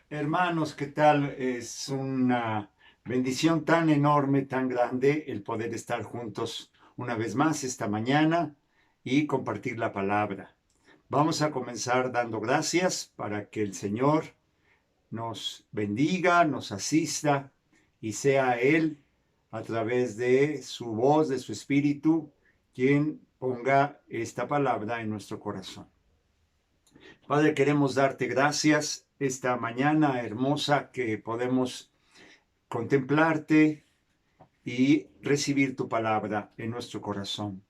Hermanos, ¿qué tal? Es una bendición tan enorme, tan grande el poder estar juntos una vez más esta mañana y compartir la palabra. Vamos a comenzar dando gracias para que el Señor nos bendiga, nos asista y sea Él, a través de su voz, de su espíritu, quien ponga esta palabra en nuestro corazón. Padre, queremos darte gracias esta mañana hermosa que podemos contemplarte y recibir tu palabra en nuestro corazón.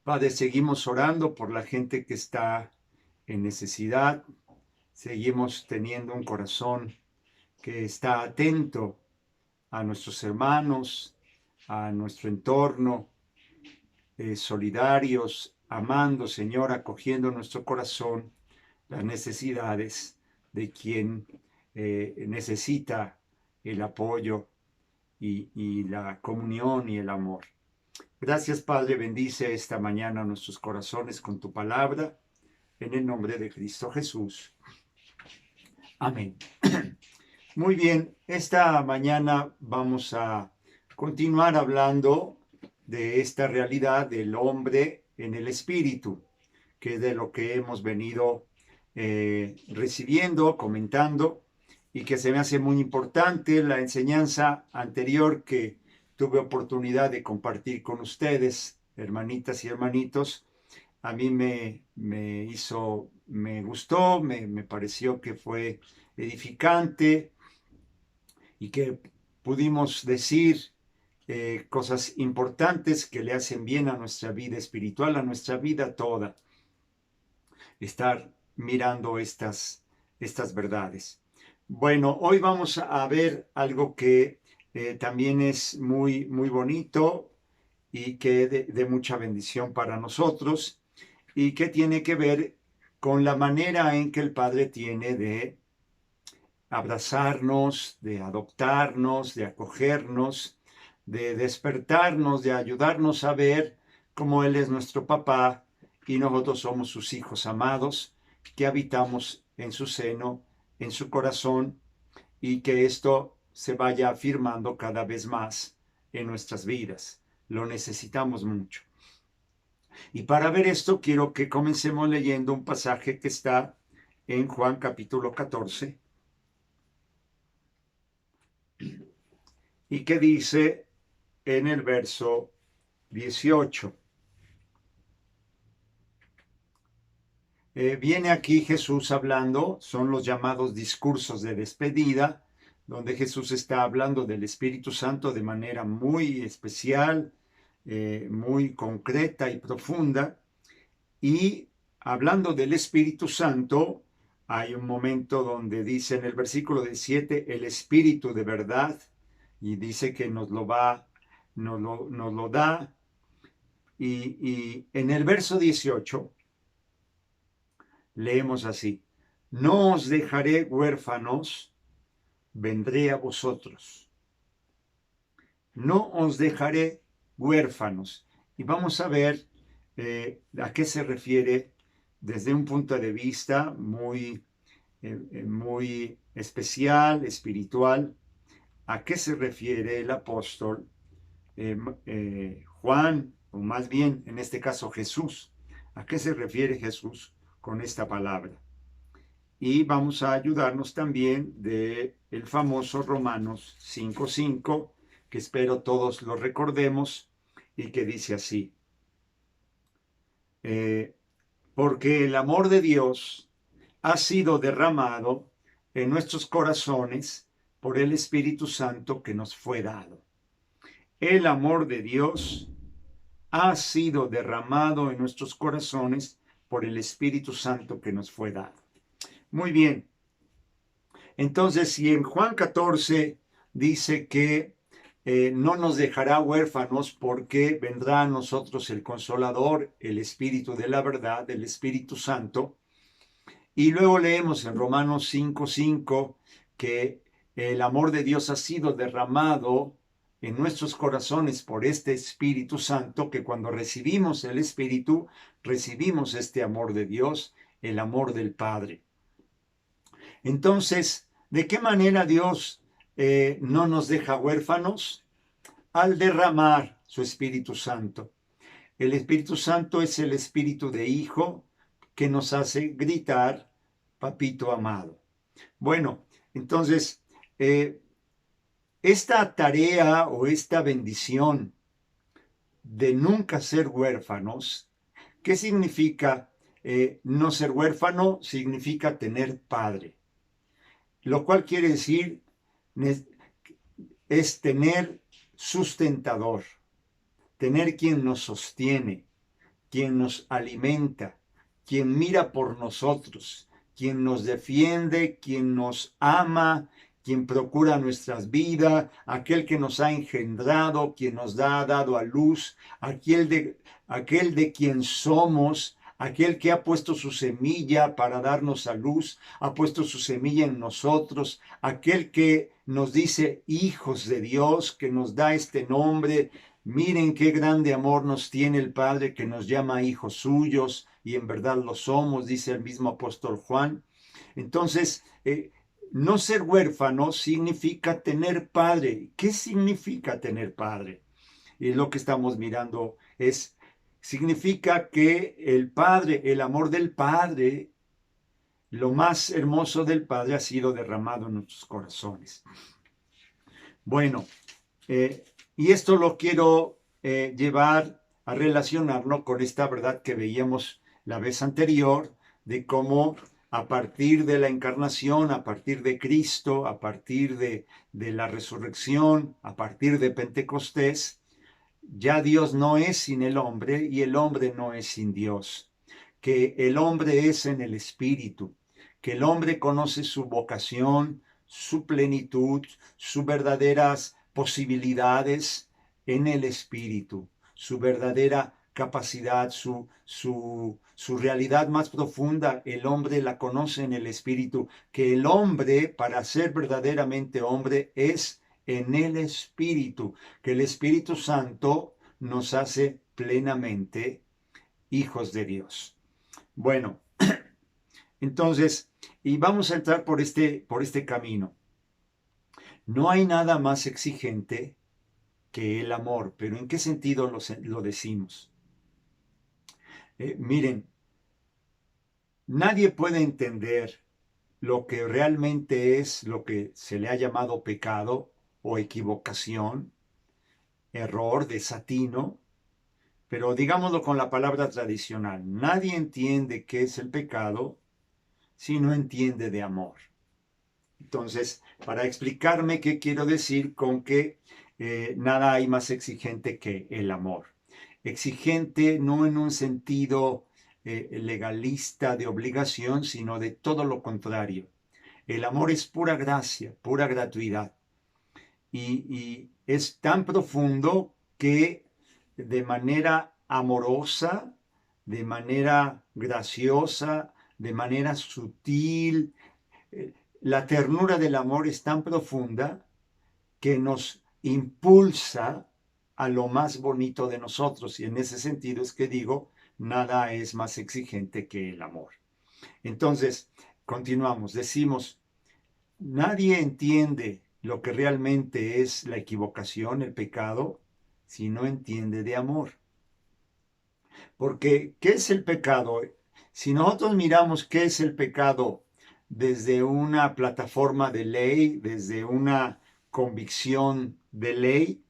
Padre, seguimos orando por la gente que está en necesidad, seguimos teniendo un corazón que está atento a nuestros hermanos, a nuestro entorno, solidarios, amando, Señor, acogiendo nuestro corazón las necesidades de quien necesita el apoyo y la comunión y el amor. Gracias, Padre, bendice esta mañana nuestros corazones con tu palabra, en el nombre de Cristo Jesús. Amén. Muy bien, esta mañana vamos a continuar hablando de esta realidad del hombre en el espíritu, que es de lo que hemos venido recibiendo, comentando, y que se me hace muy importante la enseñanza anterior que tuve oportunidad de compartir con ustedes, hermanitas y hermanitos. A mí me gustó, me pareció que fue edificante y que pudimos decir cosas importantes que le hacen bien a nuestra vida espiritual, a nuestra vida toda, estar mirando estas verdades. Bueno, hoy vamos a ver algo que también es muy, muy bonito y que de mucha bendición para nosotros y que tiene que ver con la manera en que el Padre tiene de abrazarnos, de adoptarnos, de acogernos, de despertarnos, de ayudarnos a ver cómo Él es nuestro papá y nosotros somos sus hijos amados que habitamos en su seno, en su corazón, y que esto se vaya afirmando cada vez más en nuestras vidas. Lo necesitamos mucho. Y para ver esto quiero que comencemos leyendo un pasaje que está en Juan capítulo 14 y que dice en el verso 18. Viene aquí Jesús hablando, son los llamados discursos de despedida, donde Jesús está hablando del Espíritu Santo de manera muy especial, muy concreta y profunda. Y hablando del Espíritu Santo, hay un momento donde dice en el versículo 17, el Espíritu de verdad, y dice que nos lo da. Y en el verso 18 leemos así: no os dejaré huérfanos, vendré a vosotros. No os dejaré huérfanos. Y vamos a ver a qué se refiere desde un punto de vista muy, muy especial, espiritual, a qué se refiere el apóstol Juan, o más bien en este caso Jesús. ¿A qué se refiere Jesús con esta palabra? Y vamos a ayudarnos también del famoso Romanos 5:5, que espero todos lo recordemos y que dice así: porque el amor de Dios ha sido derramado en nuestros corazones por el Espíritu Santo que nos fue dado. El amor de Dios ha sido derramado en nuestros corazones por el Espíritu Santo que nos fue dado. Muy bien. Entonces, si en Juan 14 dice que no nos dejará huérfanos porque vendrá a nosotros el Consolador, el Espíritu de la verdad, el Espíritu Santo, y luego leemos en Romanos 5:5 que el amor de Dios ha sido derramado en nuestros corazones por este Espíritu Santo, que cuando recibimos el Espíritu, recibimos este amor de Dios, el amor del Padre. Entonces, ¿de qué manera Dios no nos deja huérfanos? Al derramar su Espíritu Santo. El Espíritu Santo es el espíritu de hijo que nos hace gritar, papito amado. Bueno, entonces, esta tarea o esta bendición de nunca ser huérfanos, ¿qué significa no ser huérfano? Significa tener padre, lo cual quiere decir es tener sustentador, tener quien nos sostiene, quien nos alimenta, quien mira por nosotros, quien nos defiende, quien nos ama, quien procura nuestras vidas, aquel que nos ha engendrado, quien nos ha dado a luz, aquel de quien somos, aquel que ha puesto su semilla para darnos a luz, ha puesto su semilla en nosotros, aquel que nos dice hijos de Dios, que nos da este nombre. Miren qué grande amor nos tiene el Padre, que nos llama hijos suyos, y en verdad lo somos, dice el mismo apóstol Juan. Entonces, no ser huérfano significa tener padre. ¿Qué significa tener padre? Y lo que estamos mirando significa que el Padre, el amor del Padre, lo más hermoso del Padre ha sido derramado en nuestros corazones. Bueno, y esto lo quiero llevar a relacionarlo con esta verdad que veíamos la vez anterior, de cómo a partir de la encarnación, a partir de Cristo, a partir de la resurrección, a partir de Pentecostés, ya Dios no es sin el hombre y el hombre no es sin Dios, que el hombre es en el Espíritu, que el hombre conoce su vocación, su plenitud, sus verdaderas posibilidades en el Espíritu, su verdadera capacidad, su realidad más profunda, el hombre la conoce en el Espíritu, que el hombre, para ser verdaderamente hombre, es en el Espíritu, que el Espíritu Santo nos hace plenamente hijos de Dios. Bueno, entonces, y vamos a entrar por este camino. No hay nada más exigente que el amor, pero ¿en qué sentido lo decimos? Miren, nadie puede entender lo que realmente es lo que se le ha llamado pecado o equivocación, error, desatino, pero digámoslo con la palabra tradicional. Nadie entiende qué es el pecado si no entiende de amor. Entonces, para explicarme qué quiero decir con que nada hay más exigente que el amor. Exigente no en un sentido legalista de obligación, sino de todo lo contrario. El amor es pura gracia, pura gratuidad. Y es tan profundo que de manera amorosa, de manera graciosa, de manera sutil, la ternura del amor es tan profunda que nos impulsa a lo más bonito de nosotros. Y en ese sentido es que digo, nada es más exigente que el amor. Entonces, continuamos, decimos, nadie entiende lo que realmente es la equivocación, el pecado, si no entiende de amor. Porque, ¿qué es el pecado? Si nosotros miramos qué es el pecado desde una plataforma de ley, desde una convicción de ley,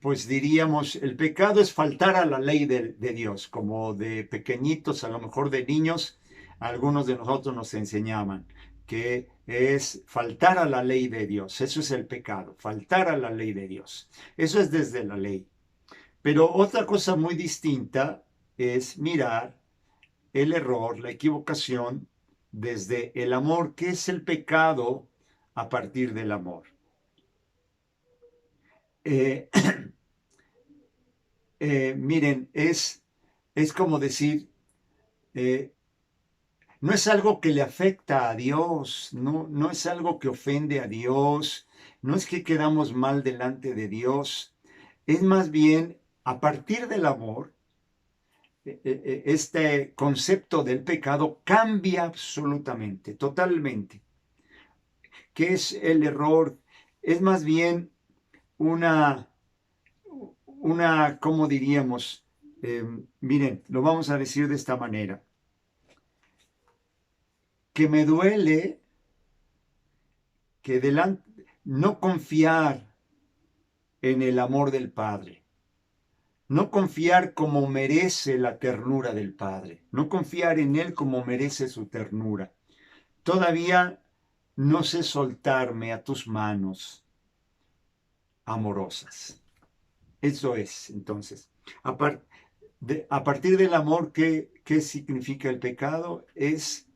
pues diríamos, el pecado es faltar a la ley de Dios, como de pequeñitos, a lo mejor de niños, algunos de nosotros nos enseñaban, que es faltar a la ley de Dios. Eso es el pecado, faltar a la ley de Dios. Eso es desde la ley. Pero otra cosa muy distinta es mirar el error, la equivocación, desde el amor. ¿Qué es el pecado a partir del amor? Miren, es como decir, no es algo que le afecta a Dios, no es algo que ofende a Dios, no es que quedamos mal delante de Dios, es más bien a partir del amor, este concepto del pecado cambia absolutamente, totalmente. ¿Qué es el error? Es más bien una, ¿cómo diríamos? Miren, lo vamos a decir de esta manera. Que me duele que no confiar en el amor del Padre, no confiar como merece la ternura del Padre, no confiar en Él como merece su ternura. Todavía no sé soltarme a tus manos amorosas. Eso es, entonces. A partir del amor, ¿qué significa el pecado? Es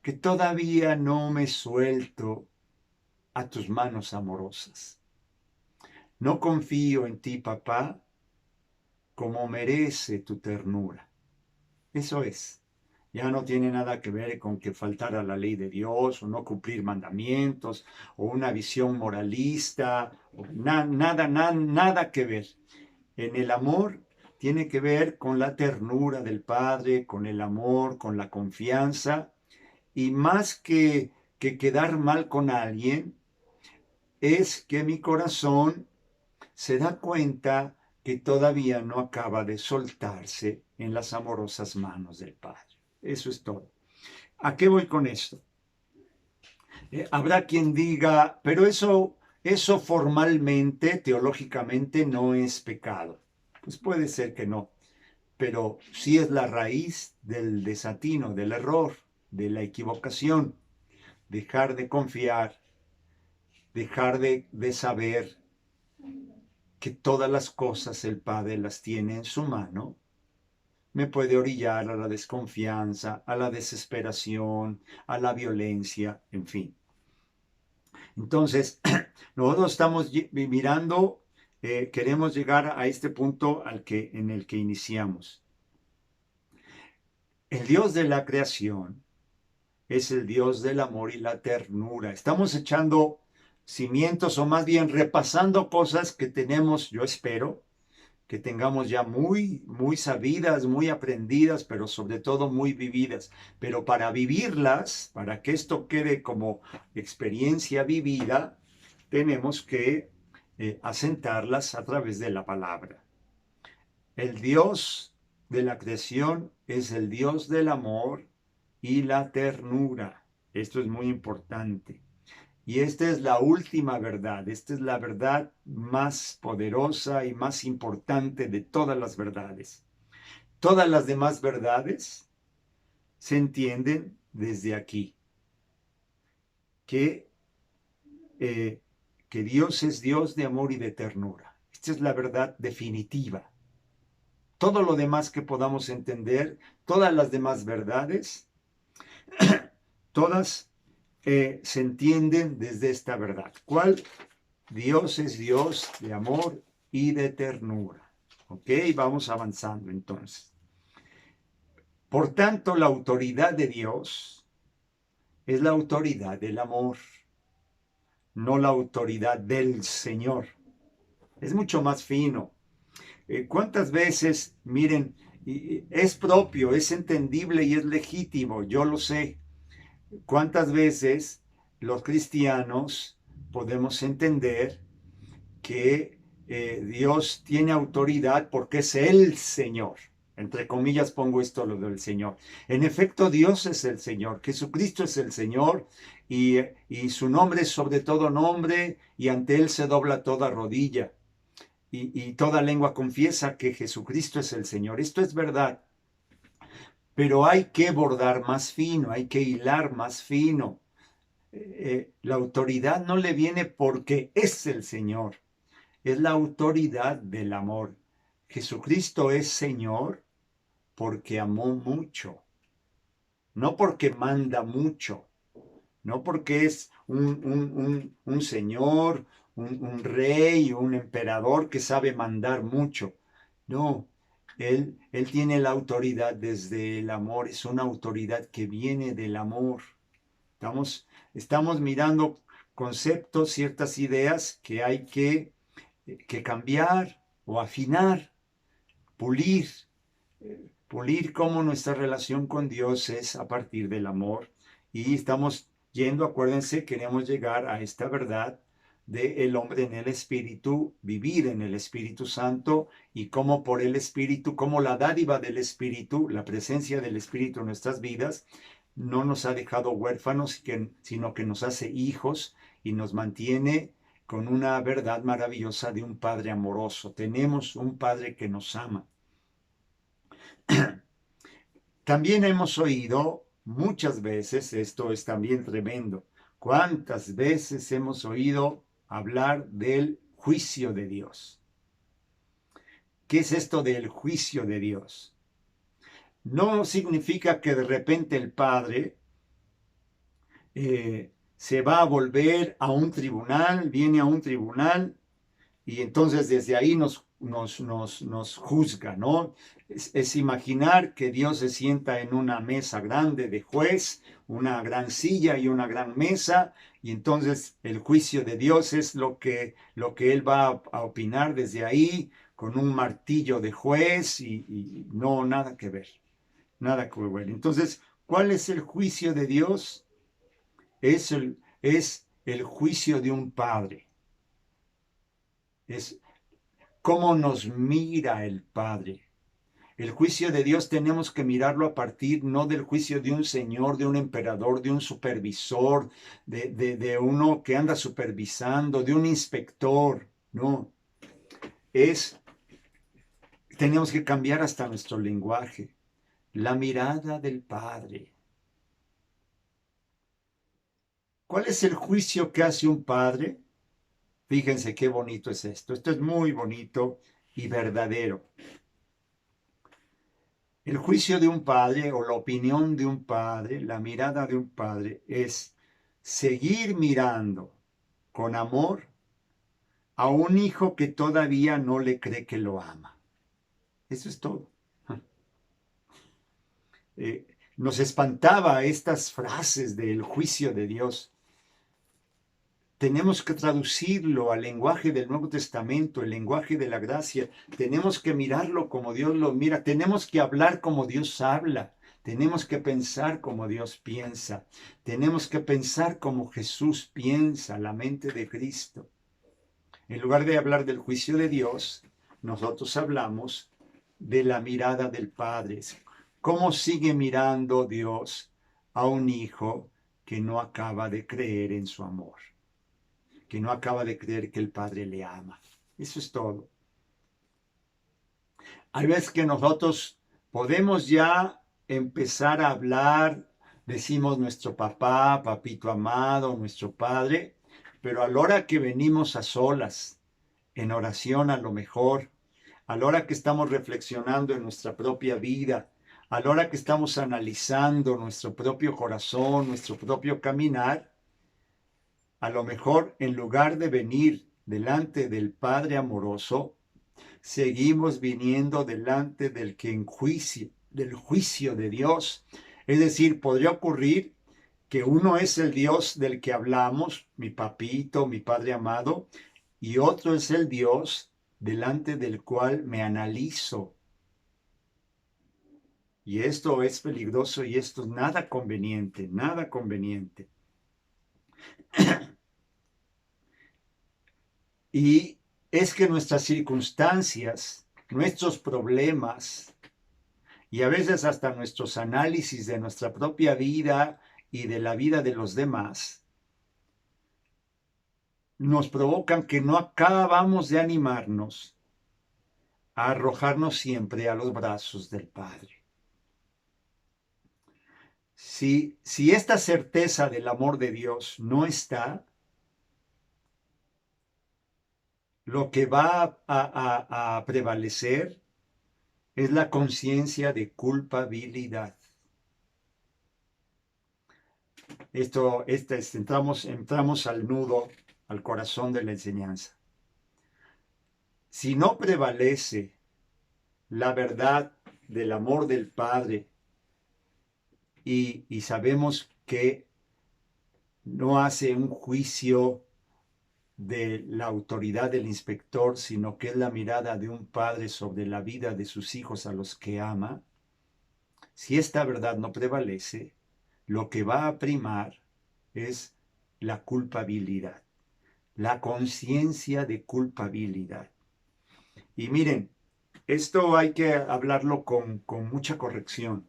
que todavía no me suelto a tus manos amorosas. No confío en ti, papá, como merece tu ternura. Eso es. Ya no tiene nada que ver con que faltara la ley de Dios o no cumplir mandamientos o una visión moralista, o nada que ver. En el amor tiene que ver con la ternura del Padre, con el amor, con la confianza, y más que quedar mal con alguien, es que mi corazón se da cuenta que todavía no acaba de soltarse en las amorosas manos del Padre. Eso es todo. ¿A qué voy con esto? Habrá quien diga, pero eso formalmente, teológicamente, no es pecado. Pues puede ser que no, pero sí es la raíz del desatino, del error, de la equivocación. Dejar de confiar, dejar de saber que todas las cosas el Padre las tiene en su mano, me puede orillar a la desconfianza, a la desesperación, a la violencia, en fin. Entonces, nosotros estamos mirando, queremos llegar a este punto en el que iniciamos. El Dios de la creación es el Dios del amor y la ternura. Estamos echando cimientos o más bien repasando cosas que tenemos, yo espero, que tengamos ya muy sabidas, muy aprendidas, pero sobre todo muy vividas. Pero para vivirlas, para que esto quede como experiencia vivida, tenemos que asentarlas a través de la palabra. El Dios de la creación es el Dios del amor y la ternura. Esto es muy importante. Y esta es la última verdad, esta es la verdad más poderosa y más importante de todas las verdades. Todas las demás verdades se entienden desde aquí, que, que Dios es Dios de amor y de ternura. Esta es la verdad definitiva. Todo lo demás que podamos entender, todas las demás verdades, todas se entienden desde esta verdad. ¿Cuál? Dios es Dios de amor y de ternura. ¿Ok? Vamos avanzando entonces. Por tanto, la autoridad de Dios es la autoridad del amor, no la autoridad del Señor. Es mucho más fino. ¿Cuántas veces, miren, es propio, es entendible y es legítimo, yo lo sé? ¿Cuántas veces los cristianos podemos entender que Dios tiene autoridad porque es el Señor? Entre comillas pongo esto lo del Señor. En efecto, Dios es el Señor, Jesucristo es el Señor y su nombre es sobre todo nombre y ante Él se dobla toda rodilla y toda lengua confiesa que Jesucristo es el Señor. Esto es verdad, pero hay que bordar más fino, hay que hilar más fino. La autoridad no le viene porque es el Señor, es la autoridad del amor. Jesucristo es Señor porque amó mucho, no porque manda mucho, no porque es un señor, un rey, un emperador que sabe mandar mucho. No, él tiene la autoridad desde el amor, es una autoridad que viene del amor. Estamos mirando conceptos, ciertas ideas que hay que cambiar o afinar, pulir, pulir cómo nuestra relación con Dios es a partir del amor. Y estamos Yendo, acuérdense, queremos llegar a esta verdad de el hombre en el Espíritu, vivir en el Espíritu Santo y cómo por el Espíritu, como la dádiva del Espíritu, la presencia del Espíritu en nuestras vidas, no nos ha dejado huérfanos, sino que nos hace hijos y nos mantiene con una verdad maravillosa de un Padre amoroso. Tenemos un Padre que nos ama. También hemos oído muchas veces, esto es también tremendo, ¿cuántas veces hemos oído hablar del juicio de Dios? ¿Qué es esto del juicio de Dios? No significa que de repente el Padre se va a volver a un tribunal, viene a un tribunal y entonces desde ahí nos juzga, ¿no? Es imaginar que Dios se sienta en una mesa grande de juez, una gran silla y una gran mesa, y entonces el juicio de Dios es lo que Él va a opinar desde ahí, con un martillo de juez, y no, nada que ver, nada que ver. Entonces, ¿cuál es el juicio de Dios? Es el juicio de un padre. Es cómo nos mira el Padre. El juicio de Dios tenemos que mirarlo a partir no del juicio de un señor, de un emperador, de un supervisor, de uno que anda supervisando, de un inspector. No, tenemos que cambiar hasta nuestro lenguaje. La mirada del Padre. ¿Cuál es el juicio que hace un padre? Fíjense qué bonito es esto. Esto es muy bonito y verdadero. El juicio de un padre o la opinión de un padre, la mirada de un padre es seguir mirando con amor a un hijo que todavía no le cree que lo ama. Eso es todo. Nos espantaba estas frases del juicio de Dios. Tenemos que traducirlo al lenguaje del Nuevo Testamento, el lenguaje de la gracia. Tenemos que mirarlo como Dios lo mira. Tenemos que hablar como Dios habla. Tenemos que pensar como Dios piensa. Tenemos que pensar como Jesús piensa, la mente de Cristo. En lugar de hablar del juicio de Dios, nosotros hablamos de la mirada del Padre. ¿Cómo sigue mirando Dios a un hijo que no acaba de creer en su amor? Que no acaba de creer que el Padre le ama. Eso es todo. Hay veces que nosotros podemos ya empezar a hablar, decimos nuestro papá, papito amado, nuestro Padre, pero a la hora que venimos a solas, en oración a lo mejor, a la hora que estamos reflexionando en nuestra propia vida, a la hora que estamos analizando nuestro propio corazón, nuestro propio caminar, a lo mejor en lugar de venir delante del Padre amoroso, seguimos viniendo delante del que enjuicia, del juicio de Dios. Es decir, podría ocurrir que uno es el Dios del que hablamos, mi papito, mi Padre amado, y otro es el Dios delante del cual me analizo. Y esto es peligroso y esto es nada conveniente, nada conveniente. Y es que nuestras circunstancias, nuestros problemas y a veces hasta nuestros análisis de nuestra propia vida y de la vida de los demás nos provocan que no acabamos de animarnos a arrojarnos siempre a los brazos del Padre. Si esta certeza del amor de Dios no está, lo que va a prevalecer es la conciencia de culpabilidad. Entramos al nudo, al corazón de la enseñanza. Si no prevalece la verdad del amor del Padre y sabemos que no hace un juicio de la autoridad del inspector, sino que es la mirada de un padre sobre la vida de sus hijos a los que ama, si esta verdad no prevalece, lo que va a primar es la culpabilidad, la conciencia de culpabilidad. Y miren, esto hay que hablarlo con mucha corrección.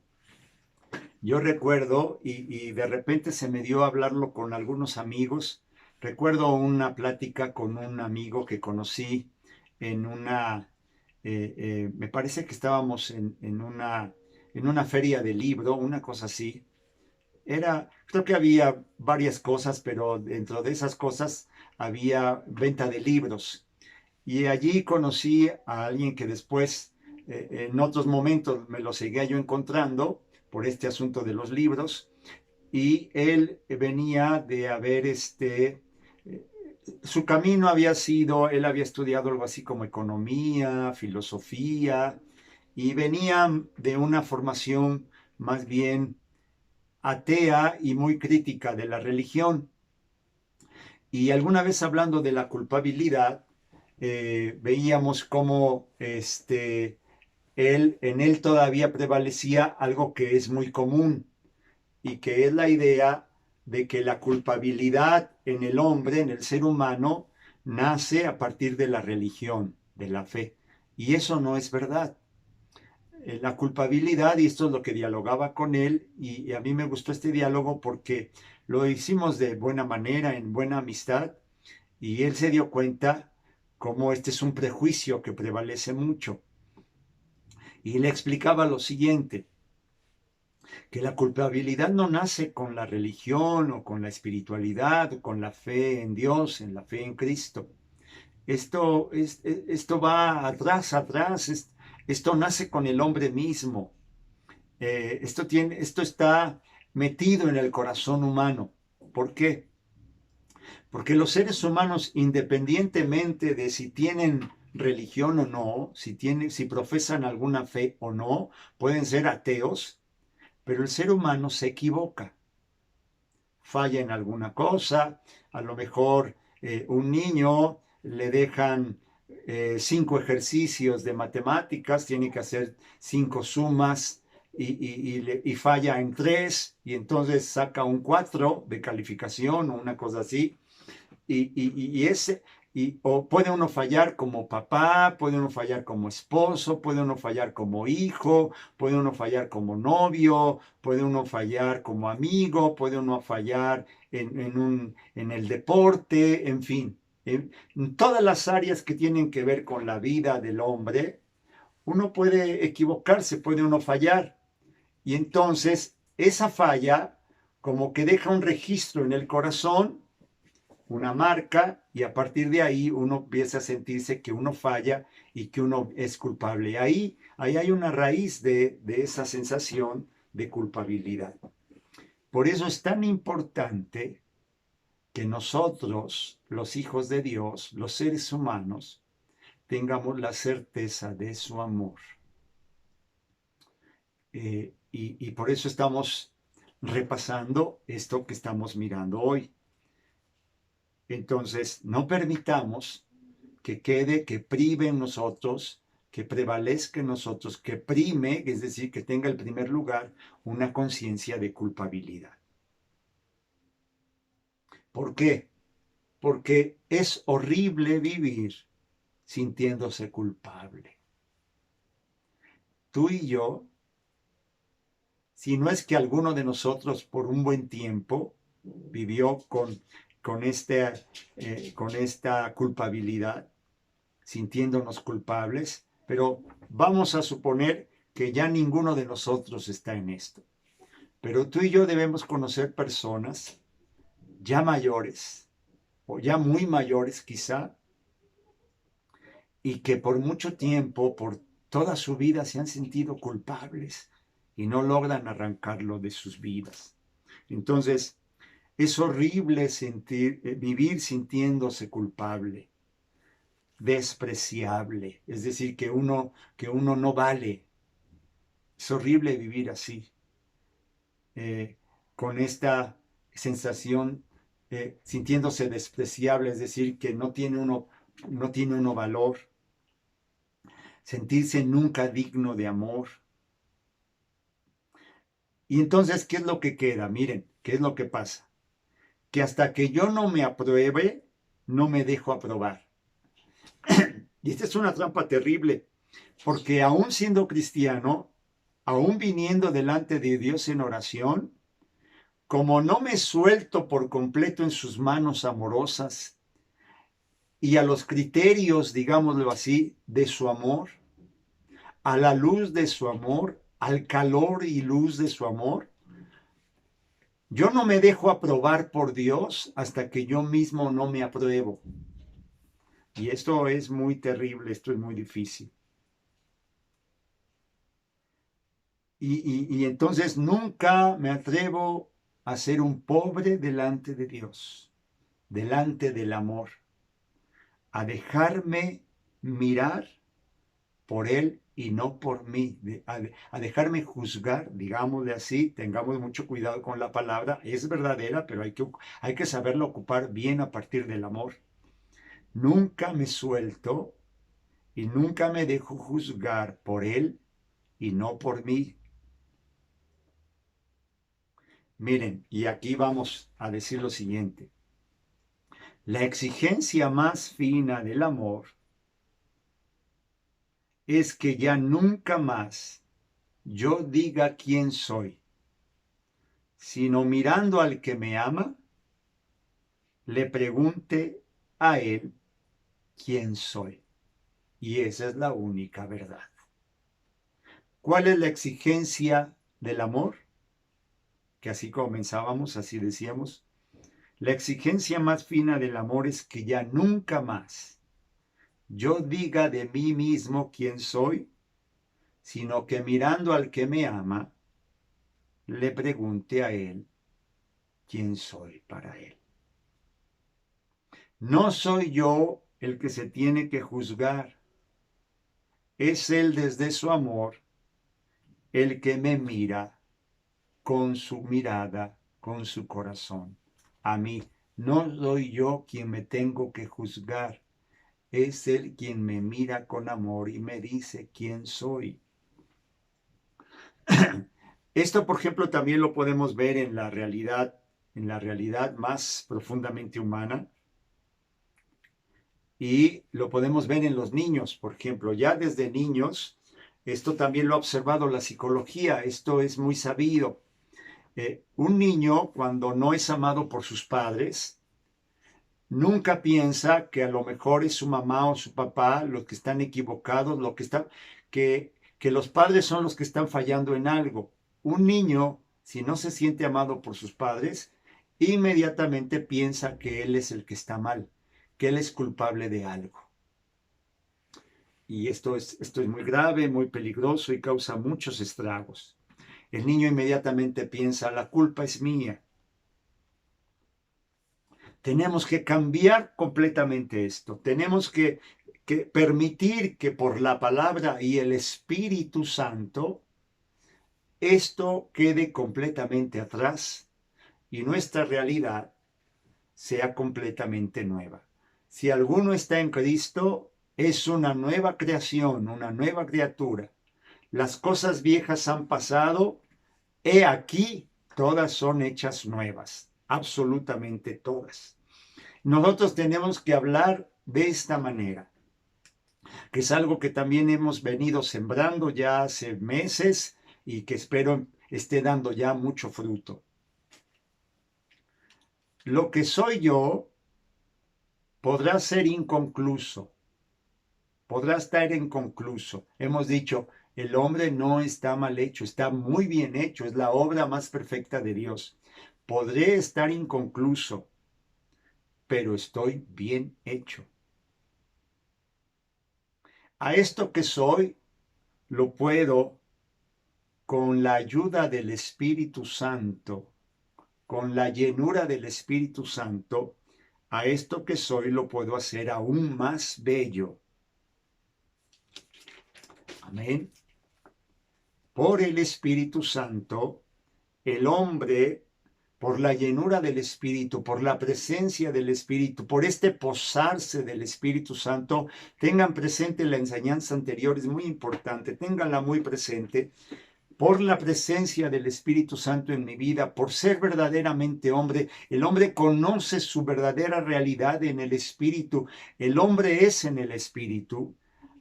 Yo recuerdo, y de repente se me dio a hablarlo con algunos amigos. Recuerdo una plática con un amigo que conocí en me parece que estábamos en una feria de libro, una cosa así. Creo que había varias cosas, pero dentro de esas cosas había venta de libros. Y allí conocí a alguien que después, en otros momentos, me lo seguía yo encontrando por este asunto de los libros. Y él venía de haber su camino había sido, él había estudiado algo así como economía, filosofía, y venía de una formación más bien atea y muy crítica de la religión. Y alguna vez hablando de la culpabilidad, veíamos cómo en él todavía prevalecía algo que es muy común y que es la idea de que la culpabilidad en el hombre, en el ser humano, nace a partir de la religión, de la fe. Y eso no es verdad. La culpabilidad, y esto es lo que dialogaba con él, y a mí me gustó este diálogo porque lo hicimos de buena manera, en buena amistad, y él se dio cuenta cómo este es un prejuicio que prevalece mucho. Y le explicaba lo siguiente, que la culpabilidad no nace con la religión o con la espiritualidad, o con la fe en Dios, en la fe en Cristo. Esto va atrás, esto nace con el hombre mismo. Esto está metido en el corazón humano. ¿Por qué? Porque los seres humanos, independientemente de si tienen religión o no, si profesan alguna fe o no, pueden ser ateos, pero el ser humano se equivoca, falla en alguna cosa. A lo mejor un niño le dejan 5 ejercicios de matemáticas, tiene que hacer 5 sumas y falla en 3 y entonces saca un 4 de calificación o una cosa así. Y ese, o puede uno fallar como papá, puede uno fallar como esposo, puede uno fallar como hijo, puede uno fallar como novio, puede uno fallar como amigo, puede uno fallar en el deporte, en fin. En todas las áreas que tienen que ver con la vida del hombre, uno puede equivocarse, puede uno fallar. Y entonces esa falla como que deja un registro en el corazón, una marca, y a partir de ahí uno empieza a sentirse que uno falla y que uno es culpable. Ahí hay una raíz de esa sensación de culpabilidad. Por eso es tan importante que nosotros, los hijos de Dios, los seres humanos, tengamos la certeza de su amor. Y por eso estamos repasando esto que estamos mirando hoy. Entonces, no permitamos que quede, que prive en nosotros, que prevalezca en nosotros, que prime, es decir, que tenga el primer lugar una conciencia de culpabilidad. ¿Por qué? Porque es horrible vivir sintiéndose culpable. Tú y yo, si no es que alguno de nosotros por un buen tiempo vivió con esta culpabilidad, sintiéndonos culpables, pero vamos a suponer que ya ninguno de nosotros está en esto. Pero tú y yo debemos conocer personas ya mayores, o ya muy mayores quizá, y que por mucho tiempo, por toda su vida, se han sentido culpables y no logran arrancarlo de sus vidas. Entonces, es horrible vivir sintiéndose culpable, despreciable, es decir, que uno no vale. Es horrible vivir así, con esta sensación, sintiéndose despreciable, es decir, que no tiene uno valor, sentirse nunca digno de amor. Y entonces, ¿qué es lo que queda? Miren, ¿qué es lo que pasa? que hasta que yo no me apruebe, no me dejo aprobar. Y esta es una trampa terrible, porque aún siendo cristiano, aún viniendo delante de Dios en oración, como no me suelto por completo en sus manos amorosas y a los criterios, digámoslo así, de su amor, a la luz de su amor, al calor y luz de su amor, yo no me dejo aprobar por Dios hasta que yo mismo no me apruebo. Y esto es muy terrible, esto es muy difícil. Y entonces nunca me atrevo a ser un pobre delante de Dios, delante del amor, a dejarme mirar por Él y no por mí, a dejarme juzgar, digámosle así, tengamos mucho cuidado con la palabra, es verdadera, pero hay que saberla ocupar bien a partir del amor. Nunca me suelto y nunca me dejo juzgar por Él y no por mí. Miren, y aquí vamos a decir lo siguiente. La exigencia más fina del amor es que ya nunca más yo diga quién soy, sino mirando al que me ama, le pregunte a él quién soy. Y esa es la única verdad. ¿Cuál es la exigencia del amor? Que así comenzábamos, así decíamos. La exigencia más fina del amor es que ya nunca más yo diga de mí mismo quién soy, sino que mirando al que me ama, le pregunte a él quién soy para él. No soy yo el que se tiene que juzgar, es él desde su amor el que me mira con su mirada, con su corazón. A mí, no soy yo quien me tengo que juzgar, es él quien me mira con amor y me dice quién soy. Esto, por ejemplo, también lo podemos ver en la realidad más profundamente humana, y lo podemos ver en los niños, por ejemplo. Ya desde niños, esto también lo ha observado la psicología, esto es muy sabido. Un niño, cuando no es amado por sus padres, nunca piensa que a lo mejor es su mamá o su papá los que están equivocados, que los padres son los que están fallando en algo. Un niño, si no se siente amado por sus padres, inmediatamente piensa que él es el que está mal, que él es culpable de algo. Y esto es muy grave, muy peligroso y causa muchos estragos. El niño inmediatamente piensa, la culpa es mía. Tenemos que cambiar completamente esto. Tenemos que permitir que por la palabra y el Espíritu Santo esto quede completamente atrás y nuestra realidad sea completamente nueva. Si alguno está en Cristo, es una nueva creación, una nueva criatura. Las cosas viejas han pasado, he aquí, todas son hechas nuevas, absolutamente todas. Nosotros tenemos que hablar de esta manera, que es algo que también hemos venido sembrando ya hace meses y que espero esté dando ya mucho fruto. Lo que soy yo podrá ser inconcluso, podrá estar inconcluso. Hemos dicho, el hombre no está mal hecho, está muy bien hecho, es la obra más perfecta de Dios. Podré estar inconcluso, pero estoy bien hecho. A esto que soy, lo puedo, con la ayuda del Espíritu Santo, con la llenura del Espíritu Santo, a esto que soy lo puedo hacer aún más bello. Amén. Por el Espíritu Santo, el hombre, por la llenura del Espíritu, por la presencia del Espíritu, por este posarse del Espíritu Santo, tengan presente la enseñanza anterior, es muy importante, ténganla muy presente, por la presencia del Espíritu Santo en mi vida, por ser verdaderamente hombre. El hombre conoce su verdadera realidad en el Espíritu. El hombre es en el Espíritu.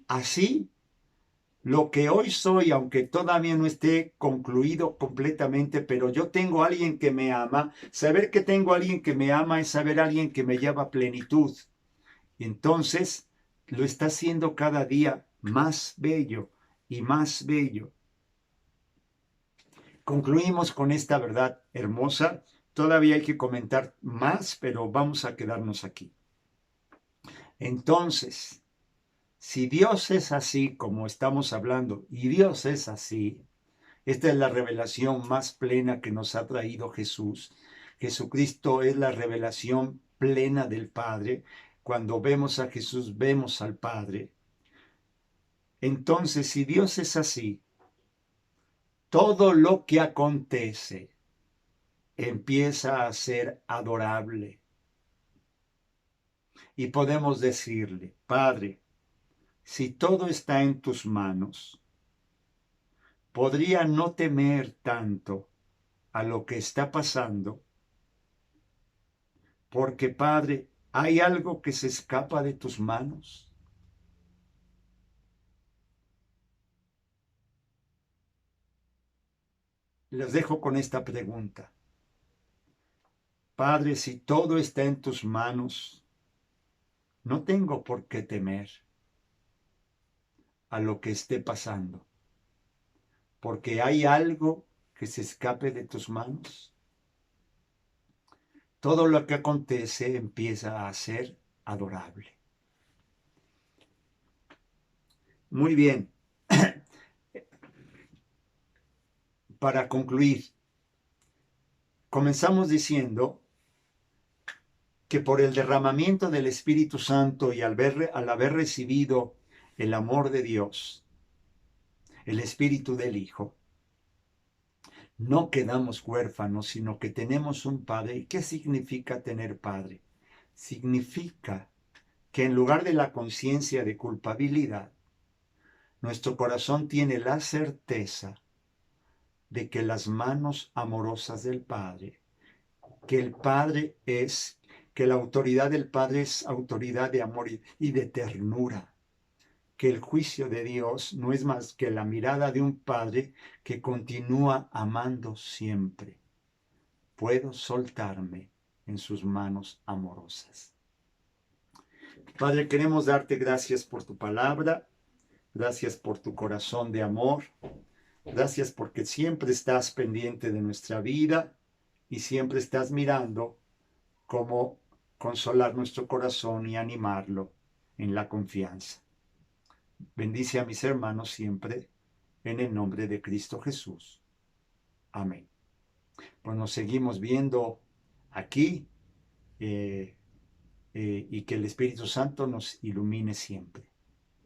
Así, lo que hoy soy, aunque todavía no esté concluido completamente, pero yo tengo a alguien que me ama. Saber que tengo a alguien que me ama es saber a alguien que me lleva a plenitud. Entonces, lo está haciendo cada día más bello y más bello. Concluimos con esta verdad hermosa. Todavía hay que comentar más, pero vamos a quedarnos aquí. Entonces, si Dios es así como estamos hablando, y Dios es así, esta es la revelación más plena que nos ha traído Jesús. Jesucristo es la revelación plena del Padre. Cuando vemos a Jesús, vemos al Padre. Entonces, si Dios es así, todo lo que acontece empieza a ser adorable. Y podemos decirle, Padre, si todo está en tus manos, podría no temer tanto a lo que está pasando, porque Padre, ¿hay algo que se escapa de tus manos? Les dejo con esta pregunta. Padre, si todo está en tus manos, no tengo por qué temer a lo que esté pasando, porque hay algo que se escape de tus manos. Todo lo que acontece empieza a ser adorable. Muy bien. Para concluir, comenzamos diciendo que por el derramamiento del Espíritu Santo y al haber recibido el amor de Dios, el Espíritu del Hijo, no quedamos huérfanos, sino que tenemos un Padre. ¿Y qué significa tener Padre? Significa que en lugar de la conciencia de culpabilidad, nuestro corazón tiene la certeza de que las manos amorosas del Padre, que la autoridad del Padre es autoridad de amor y de ternura, que el juicio de Dios no es más que la mirada de un Padre que continúa amando siempre. Puedo soltarme en sus manos amorosas. Padre, queremos darte gracias por tu palabra, gracias por tu corazón de amor, gracias porque siempre estás pendiente de nuestra vida y siempre estás mirando cómo consolar nuestro corazón y animarlo en la confianza. Bendice a mis hermanos siempre en el nombre de Cristo Jesús. Amén. Pues nos seguimos viendo aquí y que el Espíritu Santo nos ilumine siempre.